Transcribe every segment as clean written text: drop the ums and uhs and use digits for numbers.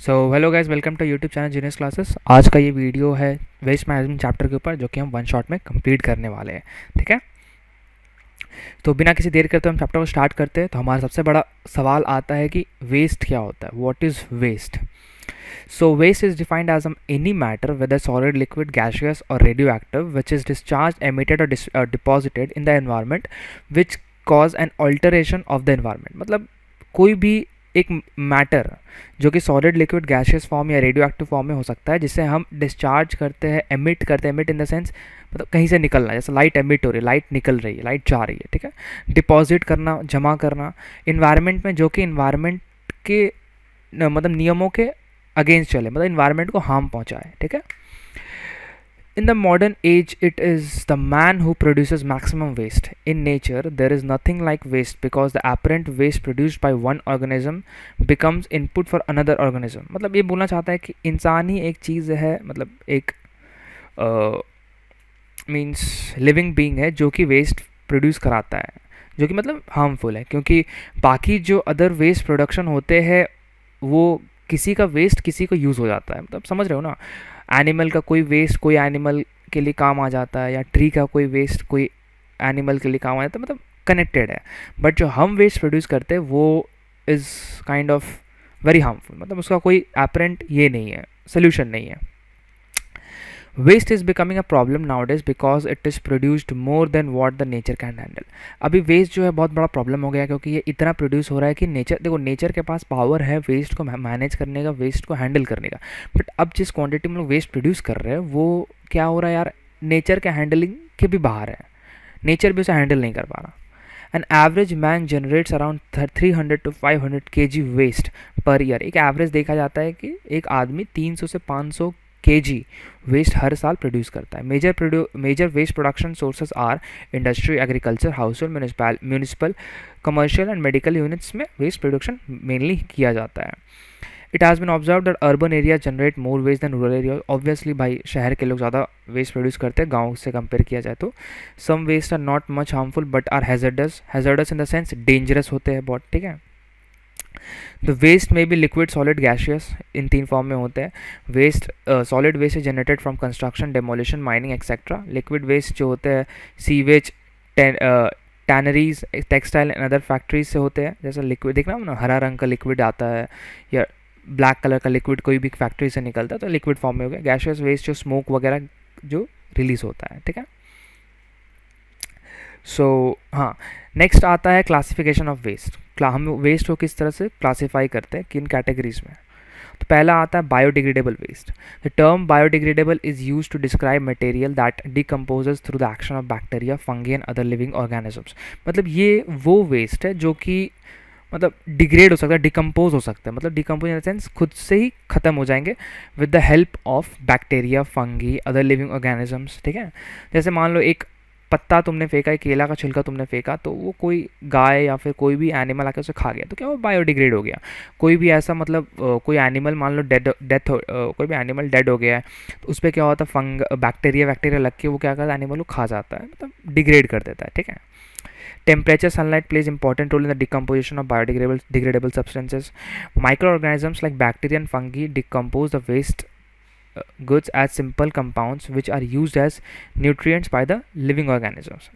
So hello guys, welcome to YouTube channel Genius Classes. आज का ये वीडियो है वेस्ट मैनेजमेंट चैप्टर के ऊपर, जो कि हम वन शॉट में कंप्लीट करने वाले हैं। ठीक है, तो बिना किसी देर करते हम चैप्टर को स्टार्ट करते हैं। तो हमारा सबसे बड़ा सवाल आता है कि वेस्ट क्या होता है, what is waste. So waste is defined as any matter, whether solid, liquid, gaseous, or radioactive, which is discharged, emitted, or deposited in the environment, which cause an alteration of the environment. मतलब कोई भी एक matter जो कि solid, liquid, gaseous form या radio active form में हो सकता है, जिसे हम डिस्चार्ज करते हैं, एमिट करते हैं। एमिट इन द सेंस मतलब कहीं से निकलना, जैसे लाइट एमिट हो रही है, लाइट निकल रही है, लाइट जा रही है। ठीक है, डिपॉजिट करना, जमा करना इन्वायरमेंट में, जो कि इन्वायरमेंट के मतलब नियमों के अगेंस्ट चले, मतलब इन्वायरमेंट को हार्म पहुंचाए। ठीक है, in the modern age it is the man who produces maximum waste in nature. There is nothing like waste because the apparent waste produced by one organism becomes input for another organism. मतलब ये बोलना चाहता है कि इंसान ही एक चीज़ है, मतलब एक मीन्स लिविंग बीइंग है जो कि वेस्ट प्रोड्यूस कराता है, जो कि मतलब हार्मफुल है, क्योंकि बाकी जो अदर वेस्ट प्रोडक्शन होते हैं वो किसी का वेस्ट किसी को यूज़ हो जाता है। मतलब समझ रहे हो ना, एनिमल का कोई वेस्ट कोई एनिमल के लिए काम आ जाता है, या ट्री का कोई वेस्ट कोई एनिमल के लिए काम आ जाता है, मतलब कनेक्टेड है। बट जो हम वेस्ट प्रोड्यूस करते हैं वो is kind of very harmful, मतलब उसका कोई अपरेंट ये नहीं है, सोल्यूशन नहीं है। Waste is becoming a problem nowadays because it is produced more than what the nature can handle. अभी वेस्ट जो है बहुत बड़ा प्रॉब्लम हो गया है, क्योंकि ये इतना प्रोड्यूस हो रहा है कि नेचर, देखो नेचर के पास पावर है वेस्ट को मैनेज करने का, वेस्ट को हैंडल करने का। बट अब जिस क्वांटिटी में लोग वेस्ट प्रोड्यूस कर रहे हैं वो क्या हो रहा है यार, नेचर के हैंडलिंग के भी बाहर है, नेचर भी उसे हैंडल नहीं कर पा रहा। An average man generates around 300 to 500 kg waste per year. एक एवरेज देखा जाता है कि एक आदमी 300 से 500 kg वेस्ट हर साल प्रोड्यूस करता है। Major waste production sources are industry, agriculture, household, municipal, commercial and medical units में वेस्ट प्रोडक्शन मेनली किया जाता है। It has been observe that urban area generate more waste than rural area. Obviously भाई शहर के लोग ज़्यादा waste produce करते हैं गाँव से कंपेयर किया जाए तो। Some waste are not much harmful but are hazardous in the sense dangerous होते हैं बहुत। ठीक है, तो वेस्ट में भी लिक्विड, सॉलिड, गैशियस, इन तीन फॉर्म में होते हैं। Waste solid waste is generated from construction, demolition, mining etcetera. Liquid waste जो होते हैं sewage, tanneries, textile and other factories से होते हैं। जैसे लिक्विड देखना ना, हरा रंग का लिक्विड आता है या ब्लैक कलर का लिक्विड कोई भी फैक्ट्री से निकलता है तो लिक्विड फॉर्म में हो गया। गैशियस वेस्ट जो स्मोक वगैरह जो रिलीज होता है। ठीक है, हाँ, नेक्स्ट आता है क्लासिफिकेशन ऑफ वेस्ट। हम वेस्ट को किस तरह से क्लासीफाई करते हैं, किन कैटेगरीज में। तो पहला आता है biodegradable waste. The term biodegradable is use to describe material that decomposes through the action of bacteria, fungi and other living organisms. मतलब ये वो वेस्ट है जो कि मतलब डिग्रेड हो सकता है, डिकम्पोज हो सकता है, मतलब डिकम्पोज इन द सेंस खुद से ही ख़त्म हो जाएंगे with the help of bacteria, fungi, other living organisms. ठीक है, जैसे मान लो एक पत्ता तुमने फेंका, एक केला का छिलका तुमने फेंका, तो वो कोई गाय या फिर कोई भी एनिमल आकर उसे खा गया, तो क्या वो बायोडिग्रेड हो गया। कोई भी ऐसा मतलब कोई एनिमल मान लो कोई भी एनिमल डेड हो गया है, तो उस पर क्या होता है, बैक्टीरिया लग के वो क्या करता है, एनिमल को खा जाता है, मतलब डिग्रेड कर देता है। ठीक है, temperature, sunlight plays important role in the decomposition of biodegradable substances. Microorganisms like bacteria and fungi decompose the waste goods as simple compounds which are used as nutrients by the living organisms.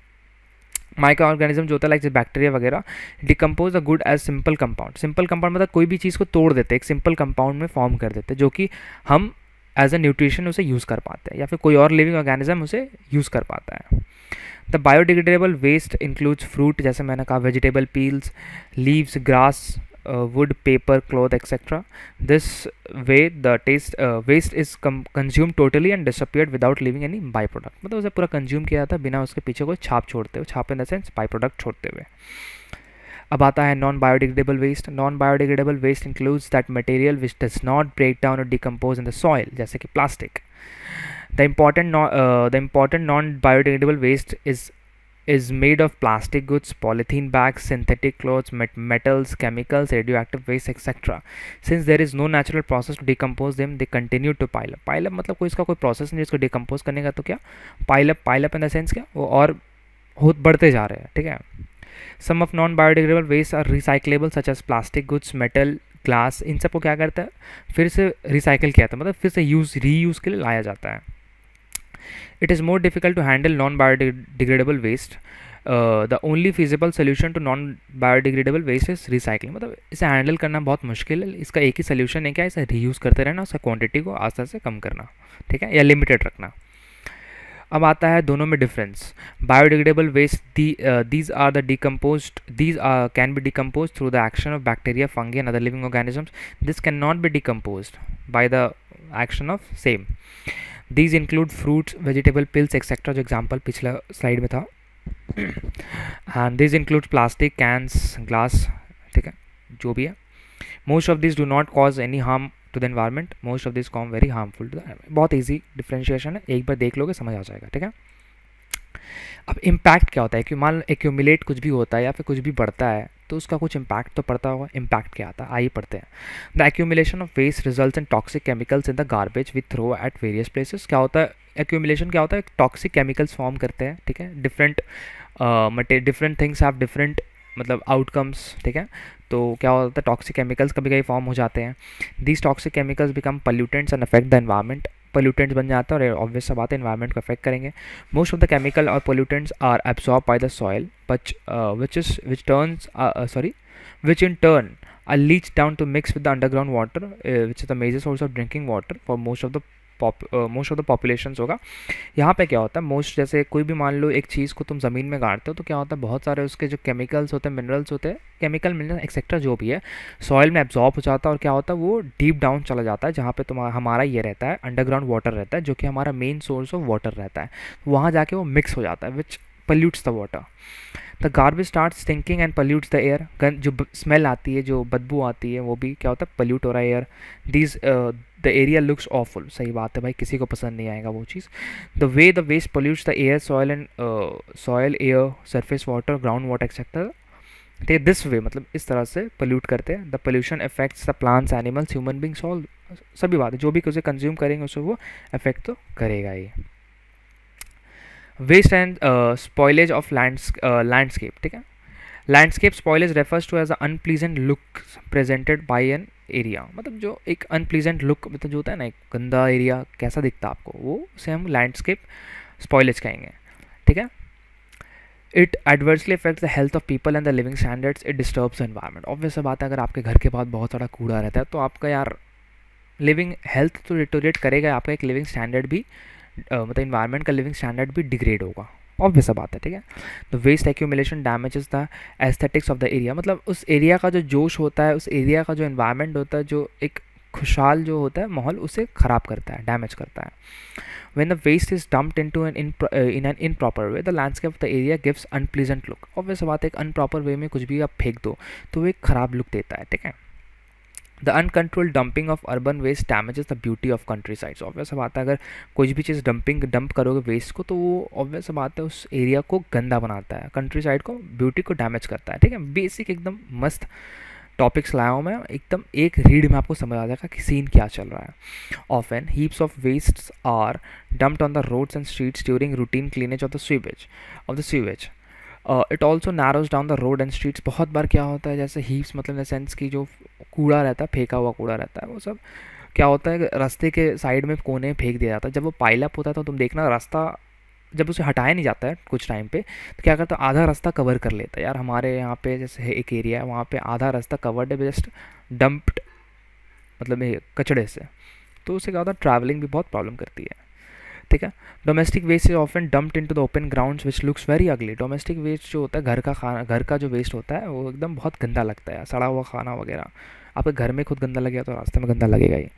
Micro organism जो होता है like bacteria वगैरह decompose the good as simple compound. Simple compound मतलब कोई भी चीज़ को तोड़ देते हैं, एक सिंपल कंपाउंड में फॉर्म कर देते हैं, जो कि हम एज अ न्यूट्रिशन उसे यूज़ कर पाते हैं, या फिर कोई और लिविंग ऑर्गेनिज्म उसे यूज़ कर पाता है। The biodegradable waste includes fruit, जैसे मैंने कहा, vegetable peels, leaves, grass, wood, paper, cloth, etc. This way the waste is consumed totally and disappeared without leaving any byproduct. मतलब उसे पूरा कंज्यूम किया जाता है बिना उसके पीछे कोई छाप छोड़ते हुए, छाप in the sense by product छोड़ते हुए। अब आता है non biodegradable waste. Non biodegradable waste includes that material which does not break down और डिकम्पोज इन द सॉइल, जैसे कि plastic. The important non-biodegradable waste is made of plastic goods, polythene bags, synthetic clothes, metals, chemicals, radioactive waste, etc. Since there is no natural process to decompose them, they continue to pile up. Pile up मतलब कोई इसका कोई process नहीं इसको decompose करने का, तो क्या pile up in the sense क्या वो और बढ़ते जा रहे हैं। ठीक है, some of non-biodegradable waste are recyclable such as plastic goods, metal, glass, इन सबको क्या करता है, फिर से रिसाइकिल किया जाता है, मतलब फिर से रीयूज़ के लिए लाया जाता है. It is more difficult to handle non-biodegradable waste. The only feasible solution to non-biodegradable waste is recycling. मतलब इसे हैंडल करना बहुत मुश्किल है. इसका एक ही सोल्यूशन है, क्या, इसे रीयूज़ करते रहना, उसका क्वांटिटी को आस्ते आस्ते कम करना, ठीक है, या लिमिटेड रखना. अब आता है दोनों में difference. Biodegradable waste, these are the decomposed, these can be decompose through the action of bacteria, fungi and other living organisms. This can not be decomposed by the action of same. These include fruits, vegetable pills, etc. जो example पिछला slide में था. And these include plastic, cans, glass, ठीक है, जो भी है. Most of these do not cause any harm to the environment. Most of these become very harmful to the environment. बहुत easy differentiation है, एक बार देख लोगे समझ आ जाएगा, ठीक है. अब इम्पैक्ट क्या होता है कि मान लो एक्यूमुलेट कुछ भी होता है या फिर कुछ भी बढ़ता है तो उसका कुछ इम्पैक्ट तो पड़ता होगा. इम्पैक्ट क्या आता है, आइए पढ़ते हैं. The accumulation of waste results in toxic chemicals in the garbage we throw at various places. क्या होता है एक्यूमुलेशन, क्या होता है, टॉक्सिक केमिकल्स फॉर्म करते हैं, ठीक है. डिफरेंट थिंग्स हैव डिफरेंट मतलब आउटकम्स, ठीक है. तो क्या होता है, टॉक्सिक केमिकल्स कभी कभी फॉर्म हो जाते हैं. These toxic chemicals become pollutants and affect the environment. Pollutants बन जाता है और ऑब्वियस सा बात है एनवायरनमेंट को अफेक्ट करेंगे. मोस्ट ऑफ द केमिकल और pollutants are absorb by the soil which in turn are leached down to mix with the underground water, which is the major source of drinking water for most of the populations होगा. यहाँ पे क्या होता है, most जैसे कोई भी मान लो एक चीज़ को तुम ज़मीन में गाड़ते हो तो क्या होता है, बहुत सारे उसके जो केमिकल्स होते हैं, मिनरल्स होते हैं, केमिकल मिनरल एक्सेट्रा जो भी है, सॉइल में एब्जॉर्ब हो जाता है और क्या होता है वो डीप डाउन चला जाता है जहाँ पे हमारा ये रहता है, अंडरग्राउंड वाटर रहता है जो कि हमारा मेन सोर्स ऑफ वाटर रहता है. वहाँ जाके वो मिक्स हो जाता है विच pollutes the water. The garbage starts stinking and pollutes the air. जो स्मेल आती है, जो बदबू आती है, वो भी क्या होता है, pollute हो रहा है air. These the area looks awful. सही बात है भाई, किसी को पसंद नहीं आएगा वो चीज़. The way the waste pollutes the air, soil, air, surface water, ground water, etc. This way मतलब इस तरह से pollute करते हैं. The pollution affects the plants, animals, human beings, all. सभी बात है, जो भी उसे कंज्यूम करेंगे उसे वो अफेक्ट तो करेगा ही. Waste and spoilage of landscape, ठीक है. Landscape spoilage refers to as a unpleasant look presented by an area. मतलब जो एक अनप्लीजेंट लुक मतलब जो होता है ना, एक गंदा एरिया कैसा दिखता है आपको, वो उसे हम लैंडस्केप स्पॉइलेज कहेंगे, ठीक है. It adversely affects the health of people and the living standards. It disturbs the environment. Obvious बात है, अगर आपके घर के पास बहुत सारा कूड़ा रहता है तो आपका यार लिविंग हेल्थ तो डिटोरेट करेगा, आपका एक लिविंग स्टैंडर्ड भी मतलब इन्वायरमेंट का लिविंग स्टैंडर्ड भी डिग्रेड होगा. ऑब्वियस बात है, ठीक है. The waste accumulation damages the aesthetics of the area. मतलब उस एरिया का जो जोश होता है, उस एरिया का जो इन्वायरमेंट होता है, जो एक खुशहाल जो होता है माहौल, उसे ख़राब करता है, डैमेज करता है. When the waste is dumped into in an improper way, the landscape of the area gives unpleasant look. Obvious बात है, एक अनप्रॉपर वे में कुछ भी आप फेंक दो तो वो एक ख़राब लुक देता है, ठीक है. The uncontrolled dumping of urban waste damages the beauty of country sides. Obvious बात है, अगर कोई भी चीज़ डंप करोगे वेस्ट को तो वो ऑब्वियस बात है उस एरिया को गंदा बनाता है, कंट्री साइड को, ब्यूटी को डैमेज करता है, ठीक है. बेसिक एकदम मस्त टॉपिक्स लाया हूँ मैं, एकदम एक रीड में आपको समझ आ जाएगा कि सीन क्या चल रहा है. Often heaps of waste are dumped on the roads and streets during routine cleanage of the sewage. It also narrows down the road and streets. बहुत बार क्या होता है, जैसे हीप्स मतलब इन द सेंस की जो कूड़ा रहता है, फेंका हुआ कूड़ा रहता है, वो सब क्या होता है रास्ते के साइड में कोने में फेंक दिया जाता है. जब वो पाइल अप होता है तो तुम देखना रास्ता जब उसे हटाया नहीं जाता है कुछ टाइम पे तो क्या करता है, आधा रास्ता कवर कर लेता है. यार हमारे यहाँ पे जैसे एक एरिया है, वहाँ पे आधा रास्ता कवर्ड है जस्ट डंप्ड मतलब कचड़े से, तो उससे क्या होता है ट्रैवलिंग भी बहुत प्रॉब्लम करती है, ठीक है. Domestic waste is often dumped into the open grounds which looks very ugly. Domestic waste जो होता है घर का जो वेस्ट होता है वो एकदम बहुत गंदा लगता है, सड़ा हुआ खाना वगैरह. आपके घर में खुद गंदा लगेगा तो रास्ते में गंदा लगेगा ही.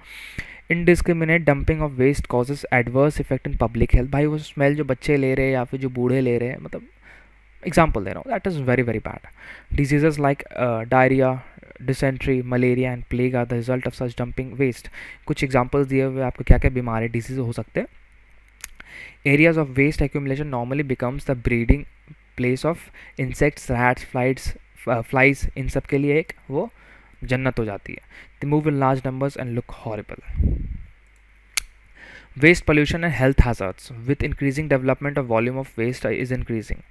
Indiscriminate dumping of waste causes adverse effect in public health. भाई वो स्मेल जो बच्चे ले रहे हैं या फिर जो बूढ़े ले रहे हैं, मतलब एग्जाम्पल दे रहा हूँ, that is very very bad. Diseases like diarrhoea, dysentery, malaria and plague are the result of such dumping waste. कुछ एग्जाम्पल्स दिए हुए आपको क्या क्या बीमारी डिजीज हो सकते हैं. Areas of waste accumulation normally becomes the breeding place of insects, rats, flies. इन सब के लिए एक वो जन्नत हो जाती है. They move in large numbers and look horrible. Waste pollution and health hazards. With increasing development of volume of waste is increasing.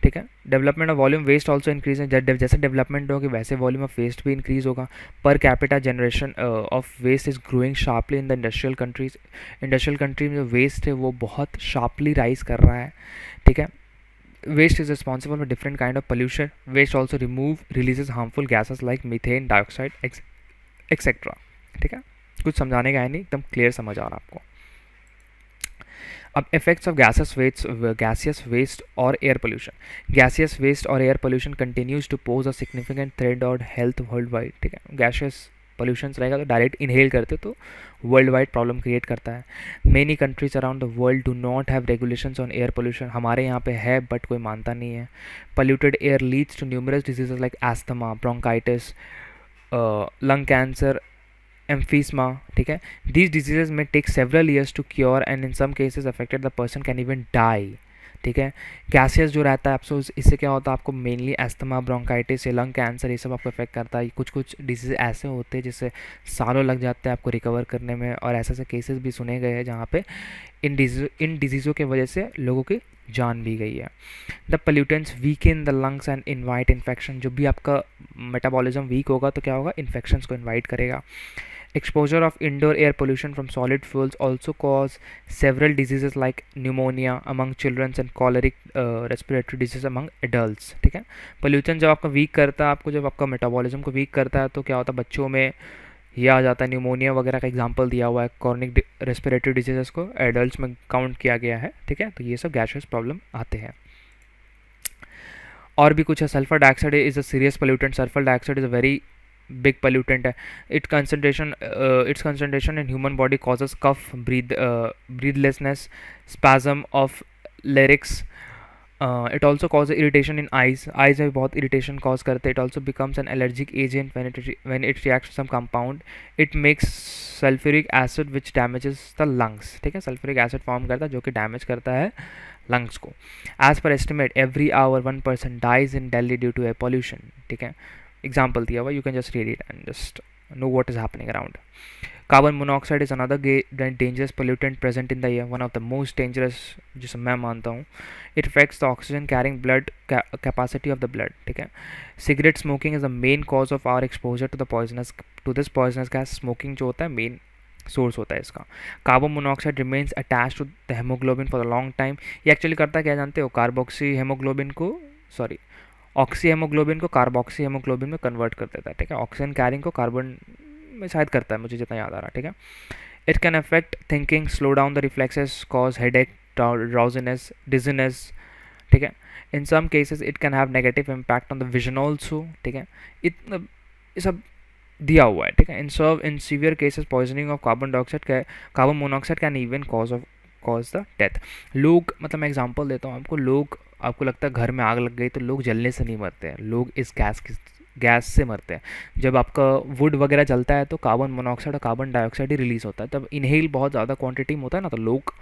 ठीक है। Development of volume waste also increase है, जैसे डेवलपमेंट होगी वैसे वॉल्यूम ऑफ वेस्ट भी increase होगा। Per capita generation of waste is growing sharply in the industrial countries. Industrial country में जो वेस्ट है वो बहुत शार्पली राइज कर रहा है, ठीक है। Waste is responsible for different kind of pollution. Waste also releases harmful gases like methane, dioxide etcetera, ठीक है। कुछ समझाने का है नहीं, एकदम क्लियर समझ आ रहा है आपको। अब इफेक्ट्स ऑफ gaseous waste और एयर पोल्यूशन। गैसियस वेस्ट और air pollution continues to pose a significant threat और हेल्थ वर्ल्ड वाइड, ठीक है। गैसियस पोल्यूशन रहेगा तो डायरेक्ट इनहेल करते तो वर्ल्ड वाइड प्रॉब्लम क्रिएट करता है। Many countries around the world do not have regulations on air pollution. हमारे यहाँ पे है बट कोई मानता नहीं है। Polluted air leads to numerous diseases like asthma, bronchitis, lung cancer, emphysema, ठीक है। These diseases may take several years to cure and in some cases affected the person can even die, ठीक है। Gaseous जो रहता है आपको, इससे क्या होता है, आपको मेनली एस्थमा, ब्रोंकाइटिस या लंग कैंसर ये सब आपको इफेक्ट करता है। कुछ कुछ डिजीज ऐसे होते हैं जिससे सालों लग जाते हैं आपको रिकवर करने में, और ऐसे ऐसे केसेस भी सुने गए हैं जहाँ पे इन डिजीज़ों की वजह से लोगों की जान भी गई है। The pollutants weak in the lungs and invite infection. जब भी आपका मेटाबॉलिज्म वीक होगा तो क्या होगा, इन्फेक्शंस को इन्वाइट करेगा। Exposure of indoor air pollution from solid fuels also cause several diseases like pneumonia among children and choleric respiratory disease among adults, ठीक है। पोल्यूशन जब आपका वीक करता है, आपको जब आपका मेटाबॉलिज्म को वीक करता है तो क्या होता है, बच्चों में ये आ जाता है, न्यूमोनिया वगैरह का एग्जांपल दिया हुआ है। कॉर्निक रेस्पिरेटरी डिजीजेस को एडल्ट्स में काउंट किया गया है, ठीक है। तो ये सब गैसियस प्रॉब्लम आते हैं। और भी कुछ है। Sulphur dioxide is a serious pollutant. Sulphur dioxide is a very big pollutant है। its concentration in human body causes cough, breathlessness, spasm of larynx. It also causes irritation in eyes में बहुत irritation cause करते हैं। It also becomes an allergic agent when it reacts to some compound. It makes sulfuric acid which damages the lungs, ठीक है। sulfuric acid form करता है जो कि damage करता है lungs को। As per estimate, every hour 1 person dies in Delhi due to air pollution, ठीक है। एग्जाम्पल दिया हुआ, you can just read it and just know what is happening around. Carbon monoxide is another dangerous pollutant present in the air, one of the most dangerous, जिसे मैं मानता हूँ। It affects the oxygen carrying blood capacity of the blood, ठीक है। Cigarette smoking is the main cause of our exposure to this poisonous gas. Smoking जो होता है main source होता है इसका। Carbon monoxide remains attach to the haemoglobin for a long time. ये actually करता क्या जानते हो, कार्बोक्सी हेमोग्लोबिन को ऑक्सी हेमोग्लोबिन को कार्बोक्सी हेमोग्लोबिन में कन्वर्ट कर देता है, ठीक है। ऑक्सीजन कैरिंग को कार्बन में शायद करता है, मुझे जितना याद आ रहा है, ठीक है। It can affect thinking, slow down the reflexes, cause headache, drowsiness, dizziness, ठीक है। In some cases it can have negative impact on the vision also, ठीक है। ये सब दिया हुआ है, ठीक है। In severe cases poisoning of carbon monoxide can even cause the death. लोग, मतलब मैं एग्जांपल देता हूँ आपको, आपको लगता है घर में आग लग गई तो लोग जलने से नहीं मरते हैं, लोग इस गैस से मरते हैं। जब आपका वुड वगैरह जलता है तो कार्बन मोनोऑक्साइड और कार्बन डाइऑक्साइड ही रिलीज होता है, तब इनहेल बहुत ज़्यादा क्वांटिटी में होता है ना, तो लोग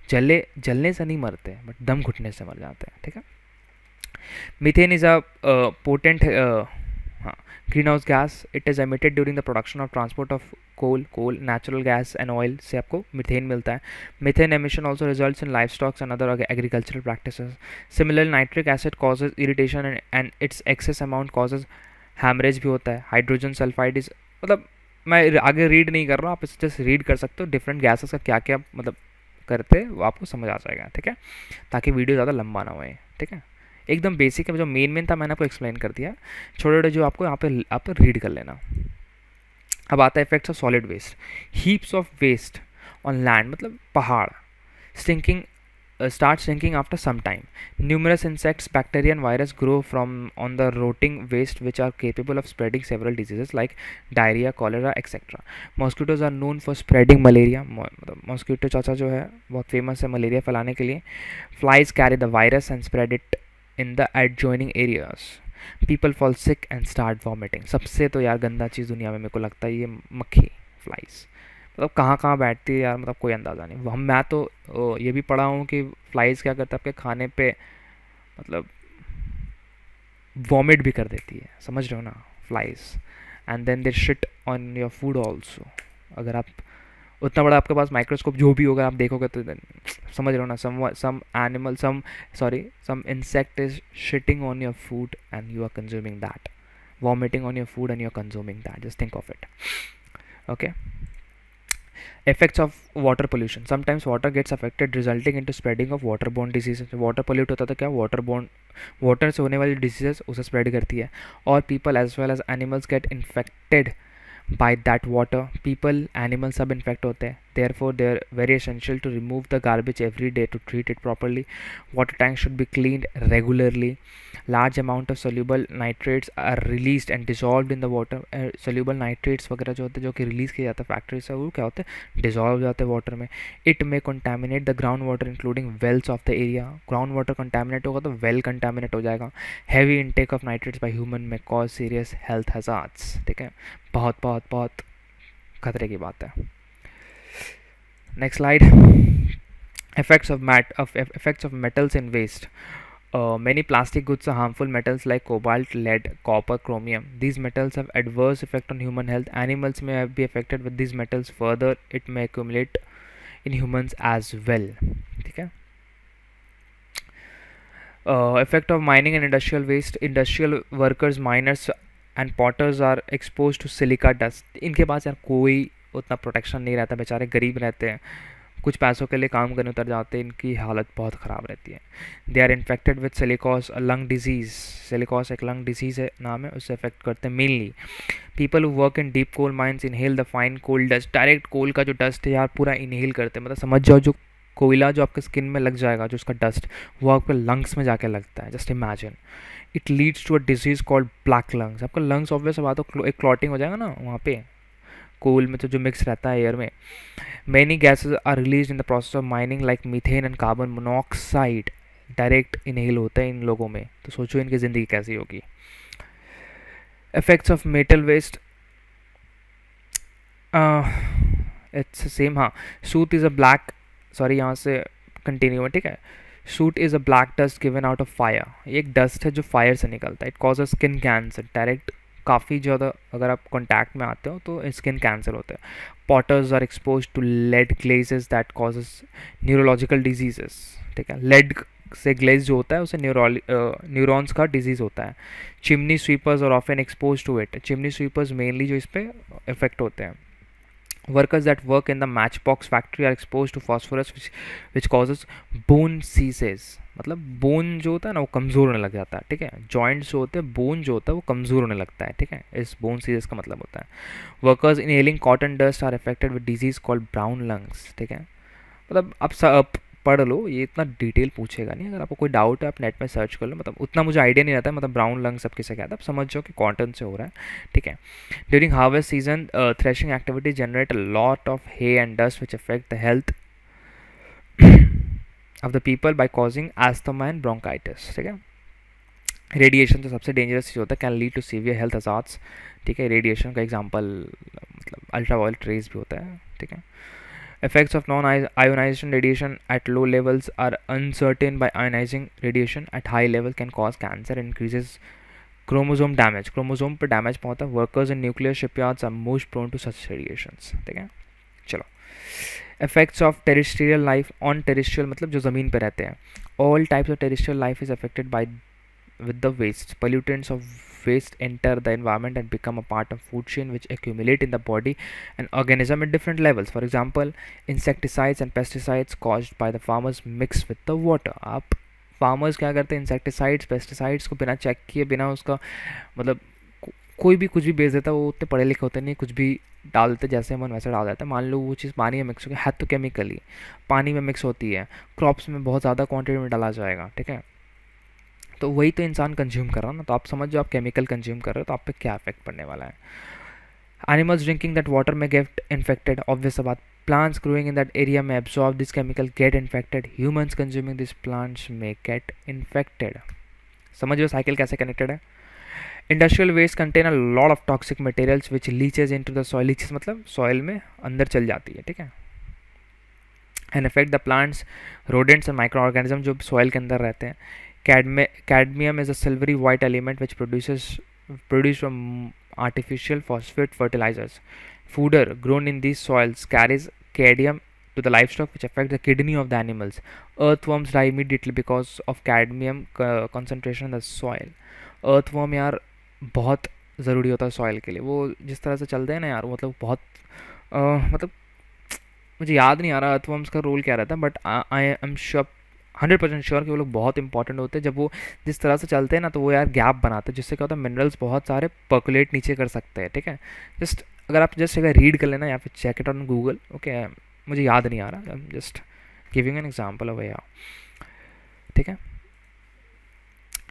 जलने से नहीं मरते हैं बट दम घुटने से मर जाते हैं, ठीक है। Methane is a potent greenhouse gas. It is emitted during the production of transport of coal, natural gas and oil से आपको मीथेन मिलता है। Methane emission also results in life stocks and other agricultural practices. Similar nitric acid causes irritation and its excess amount causes haemorrhage भी होता है। Hydrogen sulphide is, मतलब मैं आगे रीड नहीं कर रहा हूँ, आप इसे जस्ट रीड कर सकते हो। डिफरेंट गैसेस का क्या क्या मतलब करते हैं वो आपको समझ आ जाएगा, ठीक है, ताकि वीडियो ज़्यादा लंबा ना होए, ठीक है। एकदम बेसिक है, जो मेन था मैंने आपको एक्सप्लेन कर दिया, छोटे छोटे जो आपको यहाँ पे आप रीड कर लेना। अब आता है effects of solid waste. Heaps of waste on land, मतलब पहाड़, stinking start shrinking after some time. Numerous insects, bacteria and virus grow from on the rotting waste which are capable of spreading several diseases like diarrhea, cholera, etc. Mosquitoes are known for spreading malaria. Mosquito चाचा जो है बहुत famous है malaria फैलाने के लिए. Flies carry the virus and spread it in the adjoining areas. People fall sick and start vomiting. सबसे तो यार गंदा चीज़ दुनिया में मेरे को लगता है ये मक्खी, फ्लाइज. मतलब कहाँ कहाँ बैठती है यार, मतलब कोई अंदाज़ा नहीं. मैं तो ये भी पढ़ा हूँ कि फ्लाइज क्या करता है आपके खाने पे, मतलब वॉमिट भी कर देती है, समझ रहे हो ना flies. And then they shit on your food also. अगर आप उतना बड़ा आपके पास माइक्रोस्कोप जो भी होगा आप देखोगे तो समझ रहे हो ना, some animal some insect is shitting on your food and you are consuming that, vomiting on your food and you're consuming that. Just think of it. Okay. Effects of water pollution. Sometimes water gets affected, resulting into spreading of waterborne diseases. water pollute होता था क्या, waterborne water से होने वाली diseases उसे spread करती है, और people as well as animals get infected by that water. People, animals सब infect होते हैं. Therefore they are very essential to remove the garbage every day to treat it properly. Water tanks should be cleaned regularly. Large amount of soluble nitrates are released and dissolved in the water. Soluble nitrates वगैरह जो होते हैं जो कि release किए जाते हैं factory से, वो क्या होते हैं, डिजॉल्व हो जाते हैं वाटर में. It may contaminate the ground water including wells of the area. Ground water contaminate होगा तो वेल कंटामिनेट हो जाएगा. Heavy intake of nitrates by human may cause serious health hazards. ठीक है, बहुत बहुत बहुत खतरे की बात है. Next slide. Effects of metals in waste. Many plastic goods are harmful metals like cobalt, lead, copper, chromium. These metals have adverse effect on human health. Animals may be affected with these metals. Further, it may accumulate in humans as well. ठीक है. Effect of mining and industrial waste. Industrial workers, miners and potters are exposed to silica dust. इनके पास यार कोई उतना protection नहीं रहता, बेचारे गरीब रहते हैं, कुछ पैसों के लिए काम करने उतर जाते हैं, इनकी हालत बहुत ख़राब रहती है. They are infected with silicosis, lung disease. Silicosis एक लंग डिजीज़ है, नाम है, उससे अफेक्ट करते हैं mainly. People who work in deep coal mines inhale the fine coal dust. Direct coal का जो डस्ट है यार पूरा इनहेल करते हैं, मतलब समझ जाओ जो कोयला जो आपके स्किन में लग जाएगा, जो उसका डस्ट, वो आपके लंग्स में जाके लगता है. Just imagine. It leads to a disease called black lungs. आपका लंग्स ऑब्वियस बात हो, एक क्लॉटिंग हो जाएगा ना वहाँ पे कोल में, तो जो मिक्स रहता है एयर में. Many gases are release in the process of mining like methane and carbon monoxide. Direct inhale होता है इन लोगों में, तो सोचो इनकी ज़िंदगी कैसी होगी. Effects of metal waste. It's same. हाँ, soot is a black, sorry यहाँ से कंटिन्यू है, ठीक है. Soot is a black dust given out of fire. ये एक डस्ट है जो फायर से निकलता है. It cause a skin cancer. Direct काफ़ी ज़्यादा अगर आप कॉन्टैक्ट में आते हो तो स्किन कैंसर होता है. Potters are expose to lead glazes that causes neurological diseases. ठीक है, लेड से ग्लेज जो होता है उसे न्यूरॉन्स का डिजीज़ होता है. Chimney sweepers are often expose to it. Chimney sweepers mainly जो इस पर इफेक्ट होते हैं. Workers that work in the matchbox factory are exposed to phosphorus which causes bone diseases. मतलब बोन जो होता है ना वो कमज़ोर होने लग जाता है. ठीक है, जॉइंट्स जो होते हैं, बोन जो होता है वो कमज़ोर होने लगता है. ठीक है, इस बोन सीजेस का मतलब होता है. Workers inhaling cotton dust are affected with disease called brown lungs. ठीक है, मतलब आप पढ़ लो, ये इतना डिटेल पूछेगा नहीं. अगर आपको कोई डाउट है आप नेट में सर्च कर लो. मतलब उतना मुझे आइडिया नहीं रहता है, मतलब ब्राउन लंग सब किसे कहता है, आप समझ जाओ कि कॉटन से हो रहा है. ठीक है. During harvest season threshing activity generate a lot of hay and dust which affect the health of the people by causing asthma and bronchitis. ठीक है. रेडिएशन तो सबसे डेंजरस चीज़ होता है, can lead to severe health hazards. ठीक है, radiation का एग्जाम्पल मतलब अल्ट्रावायलेट रेज भी होता है. ठीक है. Effects of non-ionization radiation at low levels are uncertain. By ionizing radiation at high level can cause cancer and increases chromosome damage. Chromosome पर डैमेज पहुंचता है. Workers in nuclear shipyards are most prone to such radiations. ठीक है, चलो. Effects of terrestrial life on terrestrial मतलब जो ज़मीन पर रहते हैं. All types of terrestrial life is affected by with the waste. Pollutants of waste enter the environment and become a part of food chain which accumulate in the body and organism at different levels. For example, insecticides and pesticides caused by the farmers mix with the water. आप farmers क्या करते हैं, insecticides pesticides को बिना check किए, बिना उसका मतलब कोई भी कुछ भी बेच देता है. वो उतने पढ़े लिखे होते नहीं, कुछ भी डाल देते जैसे मन वैसे डाल देता है. मान लो वो चीज़ पानी में मिक्स हो गई है तो केमिकली पानी में मिक्स होती है, क्रॉप्स में बहुत ज़्यादा क्वान्टिटी में डाला जाएगा. ठीक है, तो वही तो इंसान कंज्यूम कर रहा है ना. तो आप समझ जाओ आप केमिकल कंज्यूम कर रहे हो तो आप पे क्या इफेक्ट पड़ने वाला है. Animals drinking that water may get infected. Obvious बात, plants growing in that area may absorb this chemical get infected. Humans consuming this plants may get infected. समझ साइकिल कैसे कनेक्टेड है. Industrial waste contain a lot of toxic materials which leaches into the soil. Leaches मतलब soil में अंदर चल जाती है. ठीक है, and affect the plants, rodents and micro organism जो सॉइल के अंदर रहते हैं. Cadmium is a silvery white element which produced from artificial phosphate fertilizers. Fodder grown in these soils carries cadmium to the livestock, which affect the kidney of the animals. Earthworms die immediately because of cadmium concentration in the soil. earthworm यार बहुत ज़रूरी होता है soil के लिए. वो जिस तरह से चलते हैं ना यार, मतलब बहुत मतलब मुझे याद नहीं आ रहा अर्थवर्म्स का रोल क्या रहता है, but I am sure 100% sure कि वो लोग बहुत इंपॉर्टेंट होते हैं. जब वो जिस तरह से चलते हैं ना, तो वो यार गैप बनाते हैं, जिससे क्या होता है मिनरल्स बहुत सारे पर्कुलेट नीचे कर सकते हैं. ठीक है, जस्ट अगर आप जस्ट अगर रीड कर लेना या फिर check it on Google. Okay, मुझे याद नहीं आ रहा, just giving an example of या. ठीक है,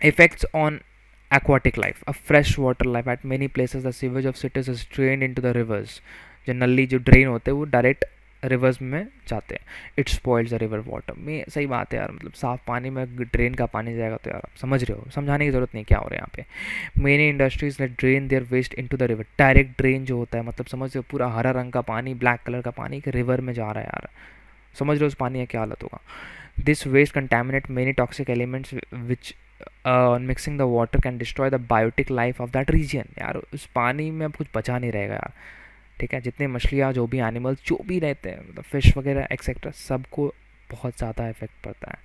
effects on aquatic life. A freshwater life at many places, the sewage of cities is drained into the rivers. जो नली जो ड्रेन होते हैं वो डायरेक्ट रिवर्स में जाते हैं. It spoils the river water. में सही बात है यार, मतलब साफ पानी में ड्रेन का पानी जाएगा तो यार आप समझ रहे हो, समझाने की ज़रूरत नहीं क्या हो रहा है यहाँ पे. मेनी इंडस्ट्रीज ने drain their waste into the river. Direct drain जो होता है, मतलब समझ रहे हो, पूरा हरा रंग का पानी, ब्लैक कलर का पानी कि रिवर में जा रहा है यार. समझ रहे हो उस पानी का क्या हालत होगा. This waste contaminate many toxic elements which mixing the water can destroy the biotic life of that region. यार उस पानी में अब कुछ बचा नहीं रहेगा यार. ठीक है, जितने मछलियाँ, जो भी एनिमल्स जो भी रहते हैं, मतलब फिश वगैरह एक्सेट्रा, सबको बहुत ज़्यादा इफेक्ट पड़ता है.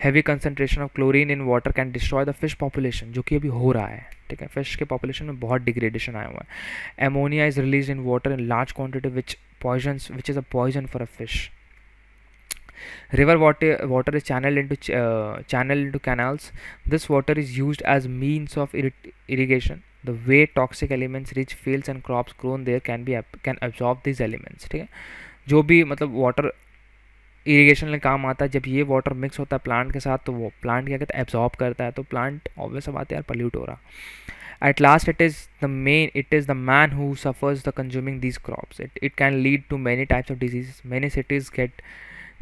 Heavy concentration of chlorine in water can destroy the fish population, जो कि अभी हो रहा है. ठीक है, फिश के पॉपुलेशन में बहुत डिग्रेडेशन आया हुआ है. Ammonia is release in water in large quantity which is a poison for a fish. River water is channeled into canals. This water is used as means of irrigation. The way toxic elements reach fields and crops grown there can absorb these elements. ठीक है, जो भी मतलब water irrigation में काम आता है, जब ये वाटर मिक्स होता है प्लांट के साथ, तो वो प्लांट क्या कहता है, एब्जॉर्ब करता है. तो प्लांट ऑब्वियस बात है यार, पल्यूट हो रहा. At last, it is the man who suffers the consuming these crops. It can lead to many types of diseases. Many cities get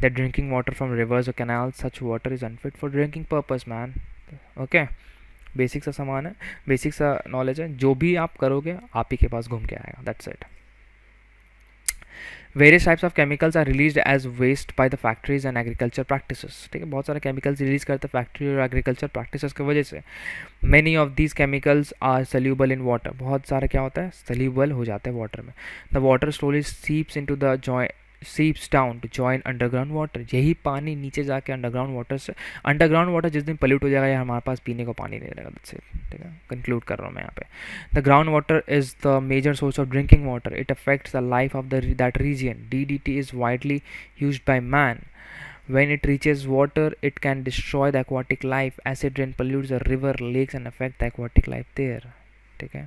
that drinking water from rivers or canals. Such water is unfit for drinking purpose, man. Okay, basic सा सामान है, basic सा knowledge है. जो भी आप करोगे आप ही के पास घूम के आएगा. That's it. Various types of chemicals are released as waste by the factories and agriculture practices. ठीक है, बहुत सारे केमिकल्स रिलीज करते हैं फैक्ट्री और एग्रीकल्चर प्रैक्टिसेस की वजह से. Many of these chemicals are soluble in water. बहुत सारे क्या होता है, सल्यूबल हो जाते हैं वाटर में. The water slowly seeps into the seeps down to join underground water. यही पानी नीचे जाके अंडरग्राउंड वाटर से, अंडरग्राउंड वाटर जिस दिन पल्यूट हो जाएगा यार, हमारे पास पीने को पानी नहीं रहेगा. that's it. ठीक है, कंक्लूड कर रहा हूँ मैं यहाँ पे. The ground water is the major source of drinking water. It affects the life of that region. DDT is widely used by man. When it reaches water, it can destroy the aquatic life. Acid rain pollutes the river, lakes and affect the aquatic life there. ठीक है,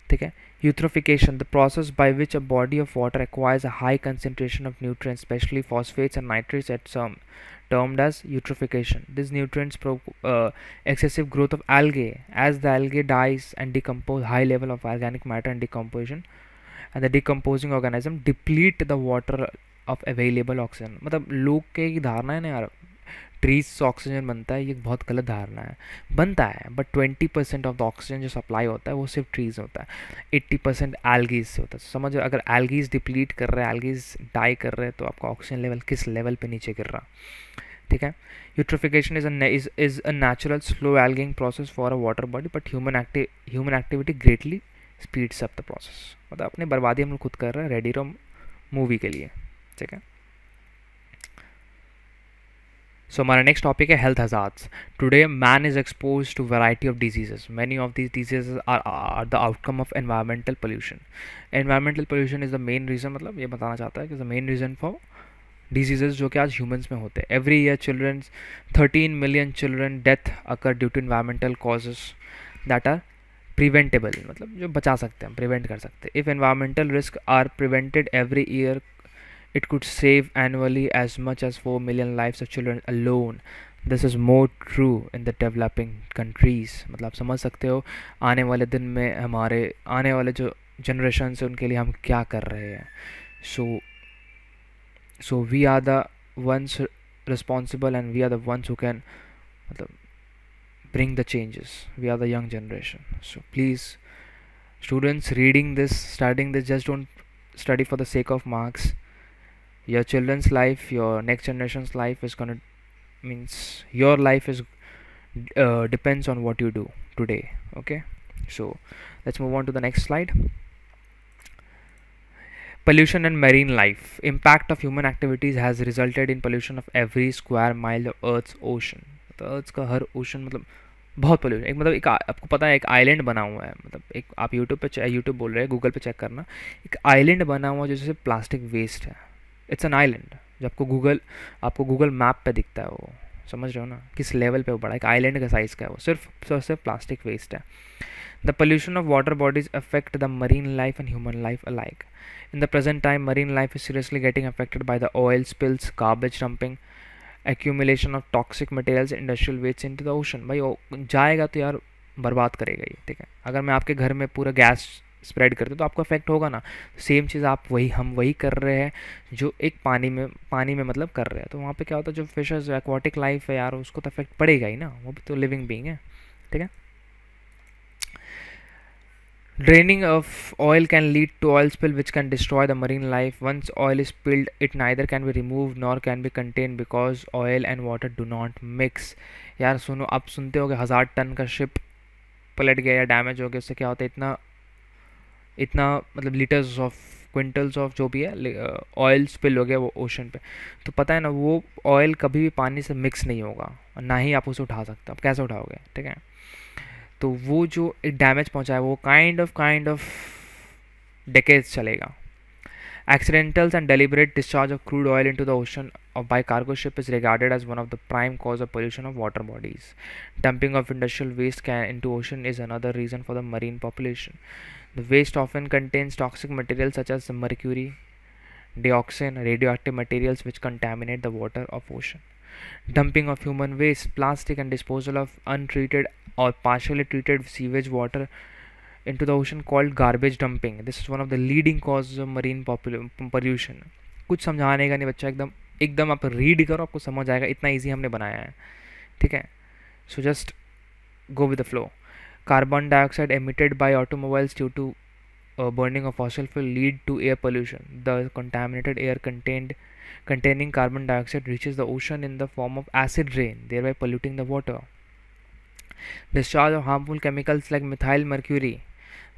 ठीक है. Eutrophication, the process by which a body of water acquires a high concentration of nutrients, especially phosphates and nitrates, at some termed as eutrophication. These nutrients excessive growth of algae. As the algae dies and decompose, high level of organic matter and decomposition, and the decomposing organism deplete the water of available oxygen. मतलब लोग के एक धारणा है ना यार, trees से oxygen बनता है, ये बहुत गलत धारणा है. बनता है, बट 20% ऑफ द ऑक्सीजन जो सप्लाई होता है वो सिर्फ ट्रीज होता है. 80% एल्गीज से होता है. समझो, अगर एल्गीज डिप्लीट कर रहे हैं, एल्गीज डाई कर रहे हैं, तो आपका ऑक्सीजन लेवल किस लेवल पे नीचे गिर रहा. ठीक है. Eutrophication is a natural slow aging process for a water body, but human activity greatly speeds up the process. मतलब अपनी बर्बादी हम लोग खुद कर रहे हैं रेडी रोम मूवी के लिए. ठीक है. So हमारा next topic है health hazards. Today man is exposed to variety of diseases. Many of these diseases are the outcome of environmental pollution. Environmental pollution is the main reason, मतलब ये बताना चाहता है कि the main reason for diseases जो कि आज humans में होते हैं. Every year 13 million children death occur due to environmental causes that are preventable. मतलब जो बचा सकते हैं, prevent कर सकते हैं. If environmental risks are prevented every year, it could save annually as much as 4 million lives of children alone. This is more true in the developing countries. मतलब आप समझ सकते हो आने वाले दिन में हमारे आने वाले जो जनरेशन है उनके लिए हम क्या कर रहे हैं. So we are the ones responsible and we are the ones who can मतलब bring the changes. We are the young generation. So please, students reading this, studying this, just don't study for the sake of marks. Your children's life, your next generation's life is gonna means your life is depends on what you do today. Okay, so let's move on to the next slide. Pollution and marine life. Impact of human activities has resulted in pollution of every square mile of Earth's ocean. तो अर्थ का हर ocean मतलब बहुत pollution, एक मतलब एक आपको पता है एक आइलैंड बना हुआ है, मतलब एक आप यूट्यूब बोल रहे हैं, गूगल पे चेक करना, एक आइलैंड बना हुआ है जैसे प्लास्टिक वेस्ट है। It's an island. जो आपको गूगल मैप पे दिखता है, वो समझ रहे हो ना किस लेवल पे वो बड़ा, एक आइलैंड का साइज़ का है वो, सिर्फ प्लास्टिक वेस्ट है। The pollution of water bodies affect the marine life and human life alike. In the present time, marine life is seriously getting affected by the oil spills, garbage dumping, accumulation of toxic materials, industrial waste into the ocean. भाई जाएगा तो यार बर्बाद करेगा ये, ठीक है। अगर मैं आपके घर में पूरा गैस स्प्रेड करते तो आपको इफेक्ट होगा ना। सेम चीज़ हम वही कर रहे हैं जो एक पानी में मतलब कर रहे हैं। तो वहाँ पे क्या होता है, जो फिशेस एक्वाटिक लाइफ है यार, उसको तो इफेक्ट पड़ेगा ही ना, वो भी तो लिविंग बीइंग है, ठीक है। Draining of oil can lead to oil spill which can destroy the marine life. Once oil is spilled, it neither can be removed nor can be contained because oil and water do not mix. यार सुनो, आप सुनते हो कि 1000 ton का ship पलट गया या डैमेज हो गया, उससे क्या होता है, इतना इतना मतलब लीटर्स ऑफ क्विंटल्स ऑफ जो भी है ऑयल स्पिल हो गया वो ओशन पे। तो पता है ना, वो ऑयल कभी भी पानी से मिक्स नहीं होगा और ना ही आप उसे उठा सकते हो। आप कैसे उठाओगे, ठीक है। तो वो जो एक डैमेज पहुंचा है वो काइंड ऑफ डेकेड्स चलेगा। Accidentals and deliberate discharge of crude oil into the ocean by cargo ship is regarded as one of the prime cause of pollution of water bodies. Dumping of industrial waste into ocean is another reason for the marine population. The waste often contains toxic materials such as mercury, dioxin, radioactive materials which contaminate the water of ocean. Dumping of human waste, plastic, and disposal of untreated or partially treated sewage water into the ocean called garbage dumping. This is one of the leading causes of marine pollution. कुछ समझाने का नहीं बच्चा, एकदम आप read करो, आपको समझ आएगा, इतना इजी हमने बनाया है, ठीक है। So just go with the flow. Carbon dioxide emitted by automobiles due to burning of fossil fuel lead to air pollution. The contaminated air containing carbon dioxide reaches the ocean in the form of acid rain, thereby polluting the water. Discharge of harmful chemicals like methyl mercury.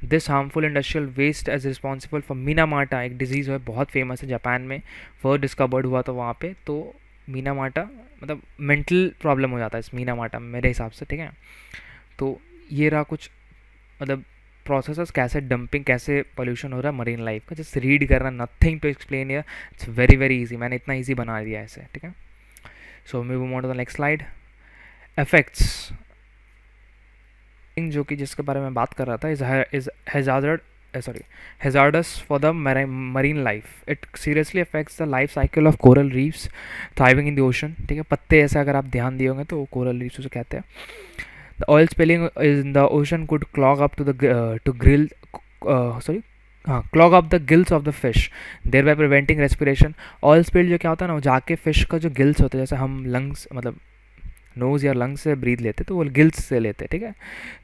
This harmful industrial waste is responsible for Minamata, एक disease है बहुत famous है Japan में, first discovered हुआ था वहाँ पे। तो मीनामाटा मतलब मेंटल प्रॉब्लम हो जाता है इस मीनामाटा मेरे हिसाब से, ठीक है। तो ये रहा कुछ मतलब प्रोसेसेस, कैसे डंपिंग, कैसे पोल्यूशन हो रहा है मरीन लाइफ का। जस्ट रीड करना, nothing to explain here, it's very very easy, मैंने इतना इजी बना दिया है इसे, ठीक है। So move on to the next slide. Effects जो कि जिसके बारे में बात कर रहा था is hazardous for the marine life. It seriously affects the life cycle of coral reefs thriving in the ocean, ठीक है। पत्ते ऐसे अगर आप ध्यान दिए होंगे तो कोरल रीफ्स उसे कहते हैं। The oil spilling in the ocean could clog up clog up the gills of the fish, thereby preventing respiration. Oil spill जो क्या होता है ना, वो जाके फिश का जो गिल्स होते हैं, जैसे हम लंग्स मतलब नोज़ या लंग्स से ब्रीथ लेते तो वो गिल्स से लेते, ठीक है।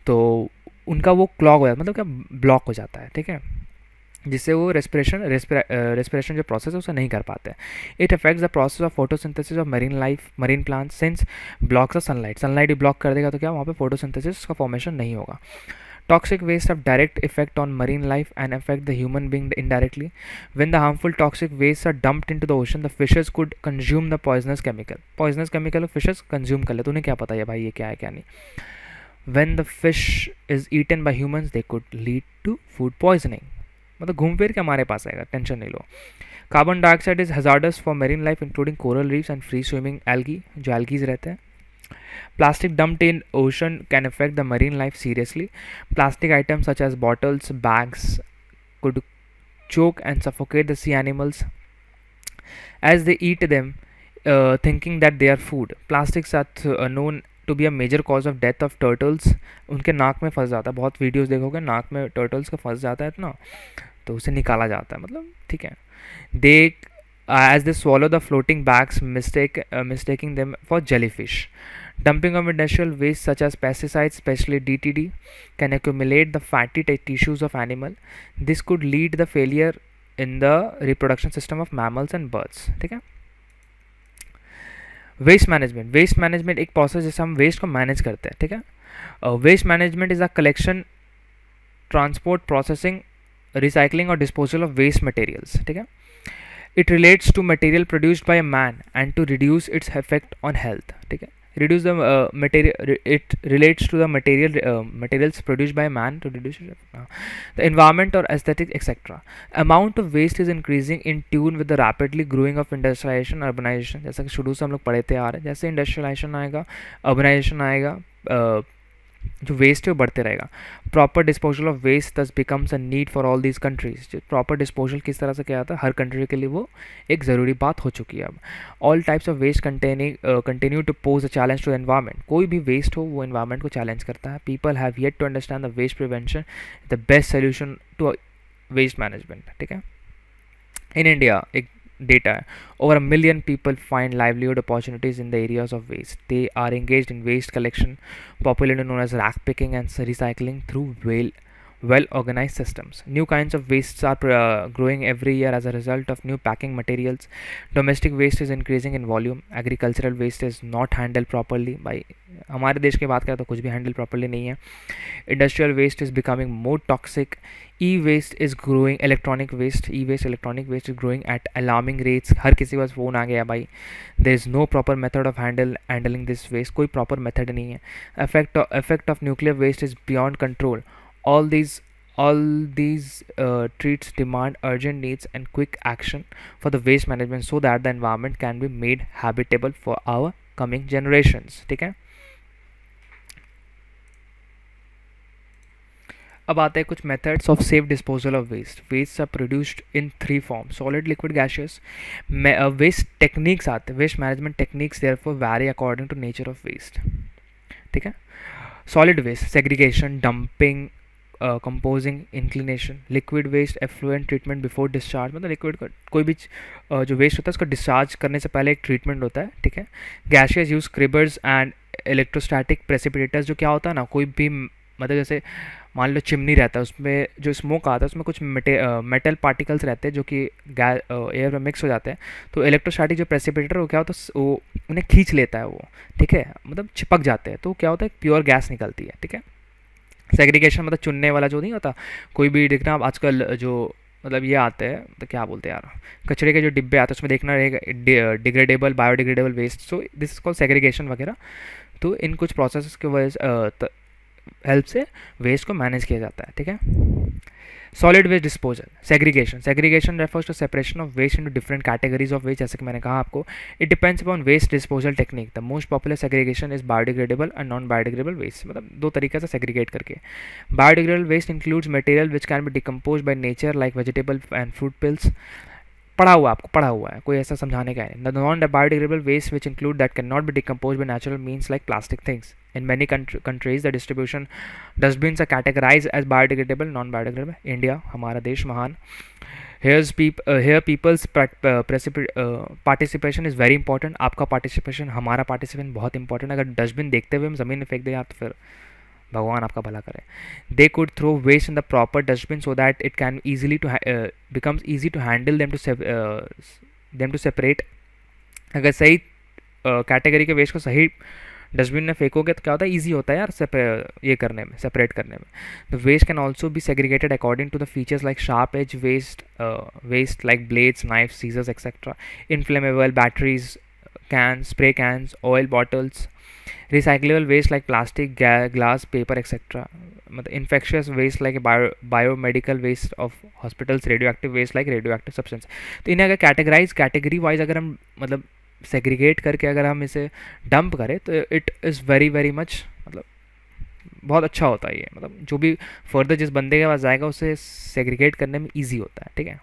तो उनका वो क्लॉग हो जाता है, मतलब क्या ब्लॉक हो जाता है, ठीक है, जिससे वो रेस्पिरेशन जो प्रोसेस है उसे नहीं कर पाते। It affects the process of photosynthesis of marine plants since blocks of sunlight भी ब्लॉक कर देगा तो क्या वहाँ पे फोटोसिंथेसिस का फॉर्मेशन नहीं होगा। Toxic waste have direct effect on marine life and affect the human being indirectly. When the harmful toxic wastes are dumped into the ocean, the fishes could consume the poisonous chemical fishes consume कर ले, तो उन्हें क्या पता है भाई ये क्या है क्या नहीं। When the fish is eaten by humans, they could lead to food poisoning. मतलब घूम फिर के हमारे पास आएगा, टेंशन नहीं लो। Carbon dioxide is hazardous for marine life including coral reefs and free swimming algae, जो algae रहते हैं। Plastic dumped in ocean can affect the marine life seriously. Plastic items such as bottles, bags could choke and suffocate the sea animals as they eat them, thinking that they are food. Plastics are known to be a major cause of death of turtles. उनके नाक में फंस जाता है, बहुत videos देखोगे नाक में टर्टल्स का फंस जाता है ना, तो उसे निकाला जाता है, मतलब ठीक है। They as they swallow the floating bags, mistaking them for jellyfish. Dumping of industrial waste such as pesticides, especially DDT, can accumulate the fatty tissues of animal. This could lead the failure in the reproduction system of mammals and birds, ठीक है। Waste management एक process जिससे हम waste को manage करते हैं, ठीक है। Waste management is a collection, transport, processing recycling और डिस्पोजल ऑफ वेस्ट मटेरियल्स, ठीक है. It relates to material produced by a man and to reduce its effect on health, ठीक है. Reduce the material, it relates to the materials produced by man to reduce the environment or aesthetic, etc. Amount of waste is increasing in tune with the rapidly growing of industrialization, urbanization. जैसा कि शुरू से हम लोग पढ़ते आ रहे हैं, जैसे इंडस्ट्रियलाइजेशन आएगा, अर्बनाइजेशन आएगा, जो वेस्ट है वो बढ़ते रहेगा. प्रॉपर डिस्पोजल ऑफ वेस्ट दस becomes a need for all these countries. जो प्रॉपर डिस्पोजल किस तरह से क्या आता है, हर कंट्री के लिए वो एक ज़रूरी बात हो चुकी है अब. All types of waste continue to pose a challenge to environment. कोई भी वेस्ट हो वो एनवायरमेंट को चैलेंज करता है. People have yet to understand the waste prevention the best solution to waste management, ठीक है. इन इंडिया एक data है, over 1 million people find livelihood opportunities in the areas of waste. They are engaged in waste collection, popularly known as rack picking and recycling through well organized systems. New kinds of wastes are growing every year as a result of new packing materials. Domestic waste is increasing in volume. Agricultural waste is not handled properly by, हमारे देश की बात करें तो कुछ भी handle properly नहीं है. Industrial waste is becoming more toxic. E-waste is growing. Electronic waste, electronic waste is growing at alarming rates. हर किसी के पास फ़ोन आ गया भाई. There is no proper method of handling this waste. कोई प्रॉपर मेथड नहीं है. Effect of nuclear waste is beyond control. All these treats demand urgent needs and quick action for the waste management so that the environment can be made habitable for our coming generations, ठीक है. अब आते हैं कुछ methods of safe disposal of waste. Waste are produced in 3 forms: solid, liquid, gaseous. Waste techniques आते हैं. Waste management techniques therefore vary according to nature of waste, ठीक है. Solid waste segregation, dumping, composing, inclination. Liquid waste effluent treatment before discharge. मतलब liquid कोई भी जो waste होता है उसको डिस्चार्ज करने से पहले एक ट्रीटमेंट होता है, ठीक है. Gaseous use scrubbers and electrostatic precipitators. जो क्या होता है ना, कोई भी मतलब जैसे मान लो चिमनी रहता है, उसमें जो स्मोक आता है उसमें कुछ मेटल पार्टिकल्स रहते हैं जो कि एयर में मिक्स हो जाते हैं. तो इलेक्ट्रोस्टैटिक जो प्रेसिपिटेटर वो क्या होता है, वो उन्हें खींच लेता है, वो ठीक है, मतलब चिपक जाते हैं. तो क्या होता है, प्योर गैस निकलती है, ठीक है. सेग्रीगेशन मतलब चुनने वाला जो नहीं होता, कोई भी देखना आजकल जो मतलब ये आते हैं तो क्या बोलते हैं यार, कचरे के जो डिब्बे आते हैं उसमें देखना रहेगा degradable, biodegradable waste. So this is called segregation वगैरह. तो इन कुछ प्रोसेस की वजह हेल्प से वेस्ट को मैनेज किया जाता है, ठीक है. Solid waste disposal. Segregation refers to separation of waste into different categories of waste. जैसे कि मैंने कहा आपको, it depends upon waste disposal technique. The most popular segregation is biodegradable and non biodegradable waste. मतलब 2 तरीके से सेग्रीगेट करके. Biodegradable waste includes material which can be decompose by nature like vegetable and fruit peels. पढ़ा हुआ है, कोई ऐसा समझाने का है. The non biodegradable waste which include that can not be decompose by natural means like plastic things. In many countries, the distribution dustbins are categorized as biodegradable, non-biodegradable. India, हमारा देश महान. Here people's participation is very important. आपका participation, हमारा participation बहुत important. अगर dustbin देखते हुए हम ज़मीन में फेंक दें यार तो फिर भगवान आपका भला करे. They could throw waste in the proper dustbin so that it can becomes easy to handle them to separate. अगर सही कैटेगरी के वेस्ट को सही डस्टबिन में फेंकोगे तो क्या होता है, ईजी होता है यार ये करने में, सेपरेट करने में. The waste can also be segregated according to the features like sharp edge waste like blades, knifes, scissors etcetera. Inflammable batteries, can, spray cans, oil bottles. Recyclable waste like plastic, glass, paper etcetera. मतलब infectious waste like biomedical waste of hospitals. Radio active waste like radio active substance. तो इन्हें अगर category wise अगर हम मतलब segregate करके अगर हम इसे डंप करें तो इट इज़ वेरी मच मतलब बहुत अच्छा होता है ये. मतलब जो भी फर्दर जिस बंदे के पास जाएगा उसे सेग्रीगेट करने में ईजी होता है, ठीक है.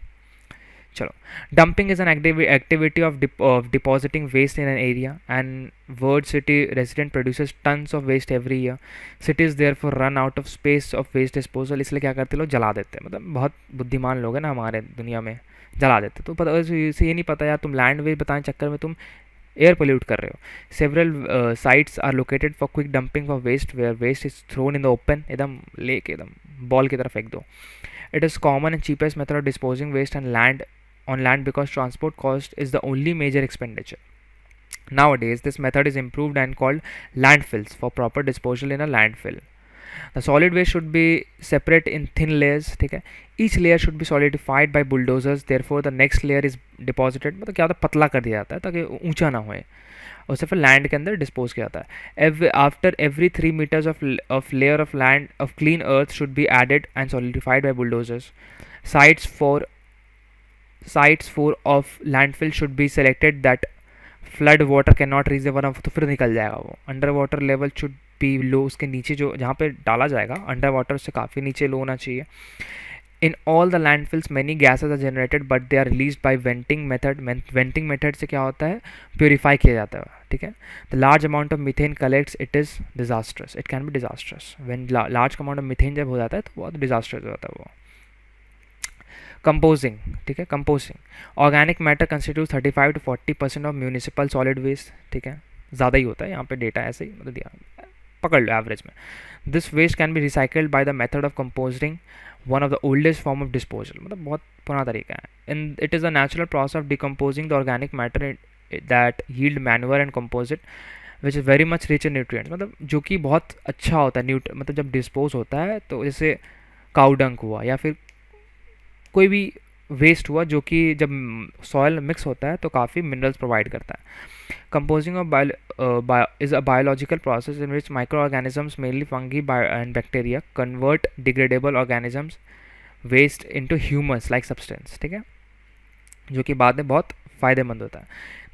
चलो, dumping is an activity of depositing waste in an area and world city resident produces tons of waste every year. Cities therefore run out of space of waste disposal. इसलिए क्या करते लोग, जला देते हैं. मतलब बहुत बुद्धिमान लोग हैं ना हमारे दुनिया में, जला देते. तो पता इसे ये नहीं पता यार, तुम लैंड वेस्ट बताने चक्कर में तुम एयर पोल्यूट कर रहे हो. Several sites are located for quick dumping of waste where waste is thrown in the open. एकदम लेके एकदम बॉल की तरफ फेंक दो. It is common and cheapest method of disposing waste and on land because transport cost is the only major expenditure. Nowadays, this method is improved and called landfills for proper disposal in a landfill. The solid waste should be separate in thin layers, ठीक है. Each layer should be solidified by bulldozers, therefore the next layer is deposited, मतलब क्या होता है, पतला कर दिया जाता है ताकि ऊंचा ना होए, उसे फिर लैंड के अंदर डिस्पोज किया जाता है. After every 3 meters of layer of land of clean earth should be added and solidified by bulldozers. Sites for of landfill should be selected that flood water can not reach the one of, तो फिर निकल जाएगा वो. Under water level should be low, उसके नीचे जो जहाँ पे डाला जाएगा अंडर वाटर से काफ़ी नीचे लो होना चाहिए. In all the landfills many gases are generated but they are release by venting method. Venting method से क्या होता है, प्योरीफाई किया जाता है, ठीक है. The large amount of methane collects, it is disastrous, it can be disastrous. When large amount of methane जब हो जाता है तो बहुत डिजास्ट्रस होता है वो. कंपोजिंग, ठीक है. Composing, organic matter constitute 35 to 40% of municipal solid waste, ठीक है. ज़्यादा ही होता है यहाँ पे, डेटा ऐसे ही मतलब दिया, पकड़ लो एवरेज में. This waste can be recycled by the method of composing, one of the oldest form of disposal, मतलब बहुत पुराना तरीका है. And it is a natural process of decomposing the organic matter that yield manure and composite which is very much rich in nutrients, मतलब जो कि बहुत अच्छा होता है मतलब जब डिस्पोज होता है तो जैसे काउडंक हुआ या फिर कोई भी वेस्ट हुआ जो कि जब सॉयल मिक्स होता है तो काफ़ी मिनरल्स प्रोवाइड करता है. Composing of is a biological process in which micro organisms mainly fungi and bacteria convert degradable organisms waste into humus like substance, ठीक है, जो कि बाद में बहुत फ़ायदेमंद होता है.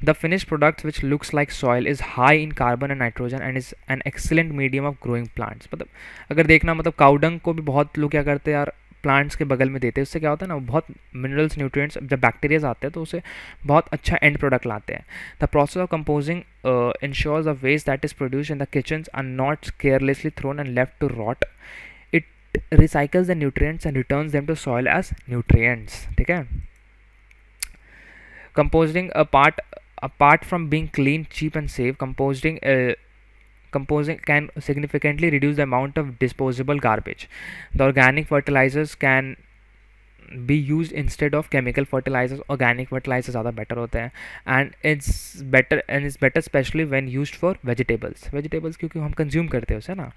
The finish product which looks like soil is high in carbon and nitrogen and is an excellent medium of growing plants. मतलब अगर देखना, मतलब काउडंग को भी बहुत लोग क्या करते हैं यार, प्लांट्स के बगल में देते हैं, उससे क्या होता है ना, बहुत मिनरल्स न्यूट्रिएंट्स जब बैक्टीरियाज आते हैं तो उसे बहुत अच्छा एंड प्रोडक्ट लाते हैं. The process of composing ensures the waste that is produced in the kitchens are not carelessly thrown and left to rot. It recycles the nutrients and returns them to soil as nutrients, ठीक है. Composting apart from being clean, cheap and safe, composting can significantly reduce the amount of disposable garbage. The organic fertilizers can be used instead of chemical fertilizers. Organic fertilizers ज़्यादा better होते हैं and it's better especially when used for vegetables क्योंकि हम consume करते हैं उसे ना.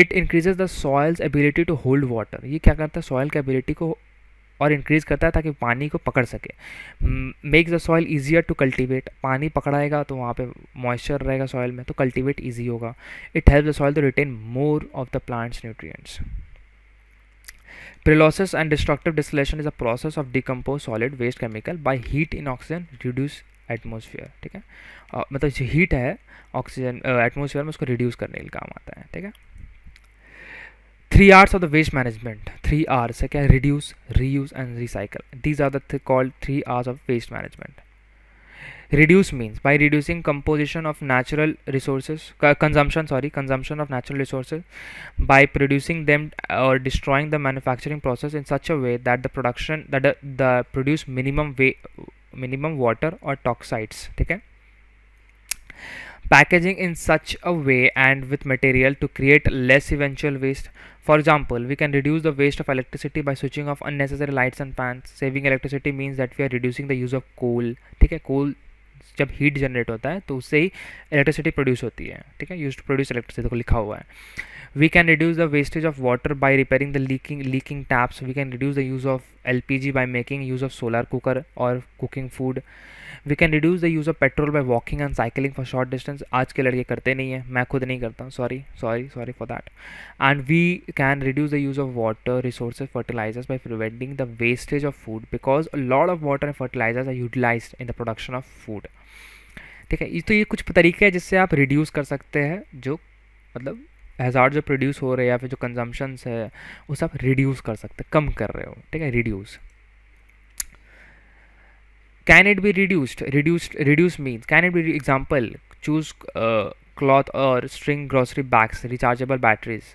It increases the soil's ability to hold water. ये क्या करता है, soil की ability को और इंक्रीज़ करता है ताकि पानी को पकड़ सके. Make the soil easier to cultivate, पानी पकड़ाएगा तो वहाँ पे मॉइस्चर रहेगा सॉइल में तो कल्टिवेट ईजी होगा. It help the soil to retain more of the plants nutrients. Pyrolysis and destructive distillation is a process of decompose solid waste chemical by heat in oxygen reduce atmosphere, ठीक है. मतलब जो heat है oxygen atmosphere में उसको reduce करने के काम आता है, ठीक है. 3 R's of the waste management. 3 R's है क्या, reduce, reuse and recycle. These are the called 3 R's of waste management. Reduce means by reducing composition of natural resources, consumption of natural resources, by producing them or destroying the manufacturing process in such a way that the produce minimum water or toxides, ठीक है. Packaging in such a way and with material to create less eventual waste. For example, we can reduce the waste of electricity by switching off unnecessary lights and fans. Saving electricity means that we are reducing the use of coal, ठीक है. कोल जब heat generate होता है तो उससे ही electricity produce होती है, ठीक है. यूज टू प्रोड्यूस इलेक्ट्रिसिटी को लिखा हुआ है. We can reduce the wastage of water by repairing the leaking taps. We can reduce the use of LPG by making use of solar cooker or cooking food. We can reduce the use of petrol by walking and cycling for short distance. आज के लड़के करते नहीं हैं, मैं खुद नहीं करता हूँ, sorry for that. And we can reduce the use of water resources, fertilizers by preventing the wastage of food because a lot of water and fertilizers are utilized in the production of food, ठीक है. तो ये कुछ तरीके हैं जिससे आप reduce कर सकते हैं जो मतलब हैज़ार्ड जो प्रोड्यूस हो रहे हैं या फिर जो कंजम्पशंस है उसे आप रिड्यूस कर सकते हैं, कम कर रहे हो, ठीक है. Reduce. Can it be reduced? Reduce means can it be example, choose cloth or string grocery bags, rechargeable batteries,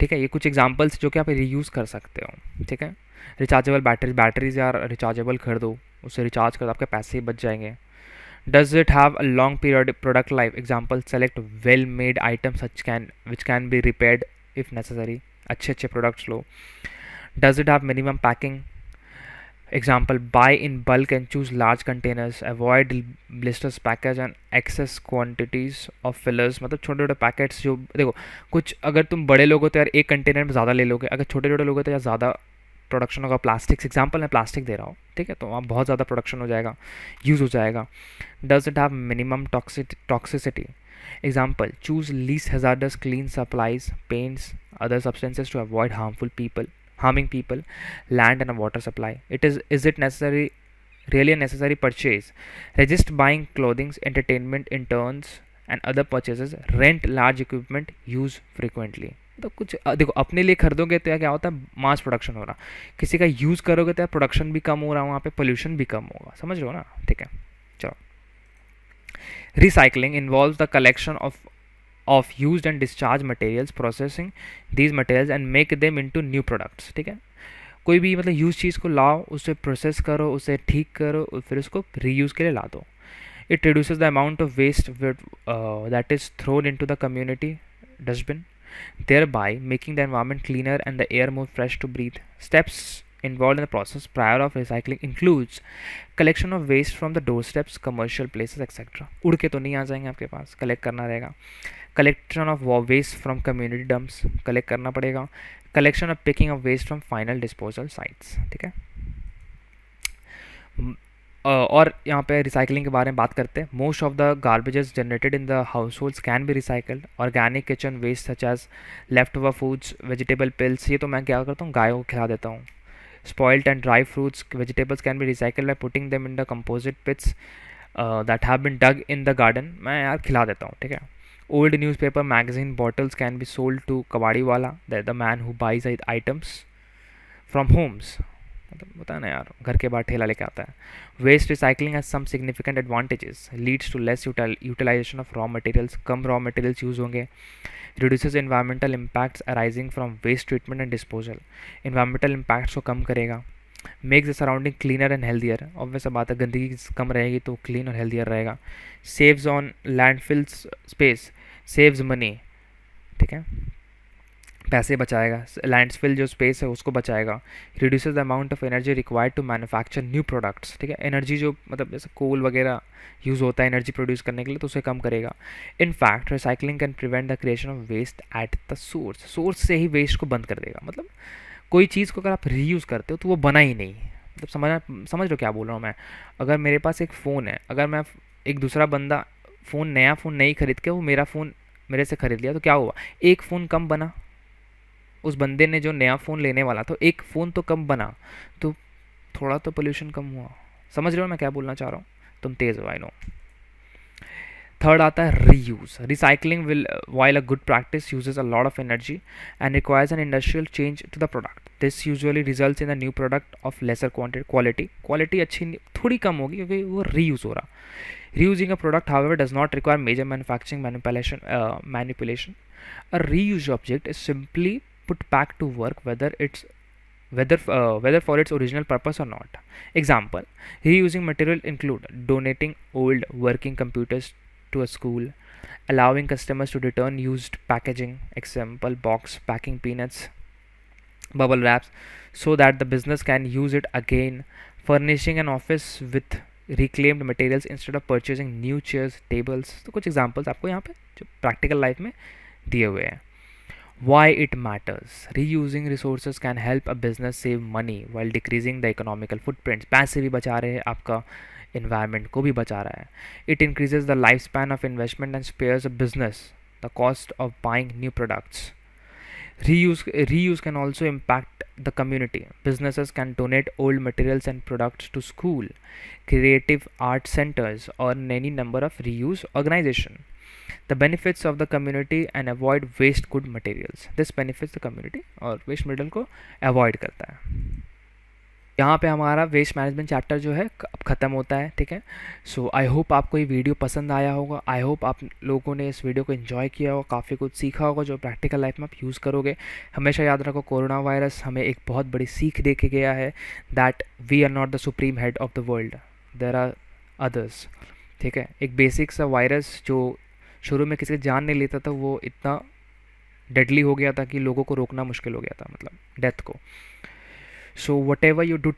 ठीक है. ये कुछ एग्जांपल्स जो कि आप रीयूज़ कर सकते हो, ठीक है. रिचार्जेबल बैटरीज यार रिचार्जेबल खरीदो, उससे रिचार्ज कर दो, आपके पैसे ही बच जाएंगे. Does it have a long period product life? Example, select well made items which can be repaired if necessary. अच्छे products low. Does it have minimum packing? Example, buy in bulk and choose large containers, avoid blisters package and excess quantities of fillers. मतलब छोटे छोटे packets जो देखो, कुछ अगर तुम बड़े लोग हो तो यार एक कंटेनर में ज़्यादा ले लोगे, अगर छोटे छोटे लोग हो तो यार ज़्यादा प्रोडक्शन होगा। प्लास्टिक्स एग्जाम्पल मैं प्लास्टिक दे रहा हूँ, ठीक है, तो वहाँ बहुत ज़्यादा प्रोडक्शन हो जाएगा, यूज़ हो जाएगा। Does it have minimum toxicity? Example, choose least hazardous clean supplies, paints, other substances to avoid harming people, land and a water supply. Is it necessary, really a necessary purchase? Resist buying clothing, entertainment, interns and other purchases. Rent large equipment, use frequently. तो कुछ देखो, अपने लिए खरीदोगे तो यार क्या होता है, मास प्रोडक्शन हो रहा, किसी का यूज़ करोगे तो यार प्रोडक्शन भी कम हो रहा, वहाँ पे पोल्यूशन भी कम होगा, समझ रहे हो ना? ठीक है, चलो। Recycling involves the collection of used and discharged materials, processing these materials and make them into new products। ठीक है, कोई भी मतलब यूज चीज़ को लाओ, उसे प्रोसेस करो, उसे ठीक करो, फिर उसको रीयूज़ के लिए ला दो। It reduces the amount of waste that is thrown into the community dustbin, thereby making the environment cleaner and the air more fresh to breathe. Steps involved in the process prior of recycling includes collection of waste from the doorsteps, commercial places, etc. उड़ के तो नहीं आ जाएंगे आपके पास, collect करना रहेगा। Collection of waste from community dumps, collect करना पड़ेगा। Collection of picking of waste from final disposal sites, ठीक है। और यहाँ पे रिसाइकलिंग के बारे में बात करते हैं। Most of the garbages generated in the households can be recycled. Organic kitchen waste such as left over foods, vegetable peels, ये तो मैं क्या करता हूँ, गायों को खिला देता हूँ। Spoiled and dry fruits, vegetables can be recycled by putting them in the composite pits that have been dug in the garden, मैं यार खिला देता हूँ, ठीक है। Old newspaper, magazine, bottles can be sold to कबाड़ी वाला, the man who buys items from homes, मतलब होता है ना यार, घर के बाहर ठेला लेके आता है। Waste recycling has some significant advantages, leads to less utilization of raw materials, कम रॉ मटेरियल्स यूज़ होंगे। Reduces environmental impacts arising from waste treatment and disposal, environmental impacts को कम करेगा। Makes the surrounding cleaner and healthier, obvious बात है, गंदगी कम रहेगी तो क्लीन और हेल्दियर रहेगा। Saves on landfill space, saves money, ठीक है, पैसे बचाएगा, लैंडफिल जो स्पेस है उसको बचाएगा। Reduces the amount of energy required to manufacture new products, ठीक है, एनर्जी जो मतलब जैसे कोल वगैरह यूज़ होता है एनर्जी प्रोड्यूस करने के लिए, तो उसे कम करेगा। In fact recycling can prevent the creation of waste at the source से ही वेस्ट को बंद कर देगा। मतलब कोई चीज़ को अगर आप रीयूज़ करते हो तो वो बना ही नहीं, मतलब समझ लो क्या बोल रहा हूँ मैं। अगर मेरे पास एक फ़ोन है, अगर मैं एक दूसरा बंदा नया फ़ोन नहीं खरीद के वो मेरा फ़ोन मेरे से ख़रीद लिया, तो क्या हुआ, एक फ़ोन कम बना। उस बंदे ने जो नया फ़ोन लेने वाला तो एक फ़ोन तो कम बना, तो थोड़ा तो पोल्यूशन कम हुआ। समझ रहे हो मैं क्या बोलना चाह रहा हूँ? तुम तेज़ हो, आई नो। थर्ड आता है reuse. Recycling will while a good practice uses a lot of energy and requires an industrial change to the product. This usually results in a new product of lesser quality अच्छी थोड़ी कम होगी क्योंकि वो reuse हो रहा। Reusing a product, however, does not require major manufacturing manipulation. A reused object is simply put back to work whether for its original purpose or not. Example, reusing material include donating old working computers to a school, allowing customers to return used packaging, example box packing peanuts, bubble wraps, so that the business can use it again, furnishing an office with reclaimed materials instead of purchasing new chairs, tables। तो कुछ examples आपको यहाँ पे जो practical life में दिए हुए हैं। Why it matters, reusing resources can help a business save money while decreasing the economical footprints। पैसे भी बचा रहे हैं, आपका environment को भी बचा रहा है। It increases the lifespan of investment and spares a business the cost of buying new products। Reuse can also impact the community. Businesses can donate old materials and products to school, creative art centers, or any number of reuse organization. The benefits of the community and avoid waste good materials. This benefits the community और waste material को avoid करता है। यहाँ पे हमारा waste management chapter जो है अब ख़त्म होता है, ठीक है। सो आई होप आपको ये वीडियो पसंद आया होगा। आई होप आप लोगों ने इस वीडियो को एंजॉय किया होगा, काफ़ी कुछ सीखा होगा जो प्रैक्टिकल लाइफ में आप यूज़ करोगे। हमेशा याद रखो, कोरोना वायरस हमें एक बहुत बड़ी सीख दे के गया है that we are not the supreme head of the world, there are others, ठीक है। एक बेसिक सा वायरस जो शुरू में किसी जान नहीं लेता था, वो इतना डेडली हो गया था कि लोगों को रोकना मुश्किल हो गया था, मतलब डेथ को। So whatever you do